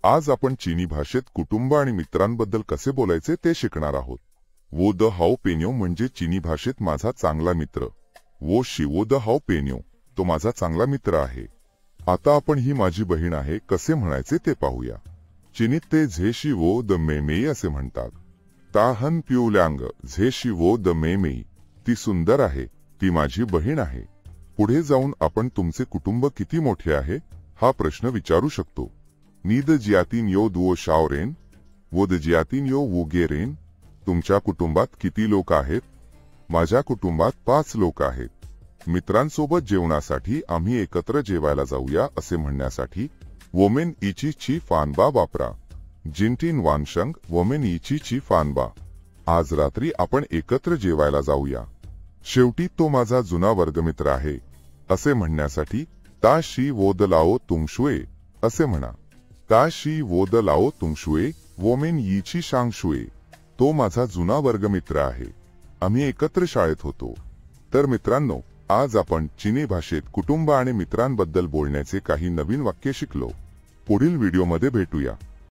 आज आपण चीनी भाषेत कुटुंब आणि मित्रांबद्दल कसे बोलायचे ते शिकणार आहोत। वो द हाओ पेन्यो म्हणजे चीनी भाषेत माझा चांगला मित्र। वो शी वो द हाओ पेन्यो, तो माझा चांगला मित्र आहे। आता आपण ही माझी बहीण आहे कसे म्हणायचे ते पाहूया। चीनीत ते झे शी वो द मेमेई असे म्हणतात। ताहन प्यूल्यांग झे शी वो द मेमेई, ती सुंदर आहे, ती माझी बहीण आहे। पुढे जाऊन आपण तुमचे कुटुंब किती मोठे आहे हा प्रश्न विचारू शकतो। नीद जियातीन यो दुओ शाओरेन, वो द जियातीन यो वुगेरेन, तुमच्या कुटुंबात किती लोक आहेत? माझ्या कुटुंबात 5 लोक आहेत। मित्रांसोबत जेवणासाठी आम्ही एकत्र जेवायला जाऊया असे म्हणण्यासाठी वोमेन इची ची फानबा वापरा। जिंटीन वानशंग वोमेन इची ची फानबा, आज रात्री आपण एकत्र जेवायला जाऊया। शेवटी तो माझा जुना वर्गमित्र आहे असे म्हणण्यासाठी ता शी वो द लाओ तुंगशुए असे म्हणा। ता शी वो द लाओ तुंगशुए वोमेन यीची शांगशुए, तो माझा जुना वर्गमित्र आहे, आम्ही एकत्र शाळेत होतो। तर मित्रांनो, आज आपण चीनी भाषेत कुटुंब आणि मित्रांबद्दल बोलण्याचे काही नवीन वाक्य शिकलो। पुढील व्हिडिओमध्ये भेटूया।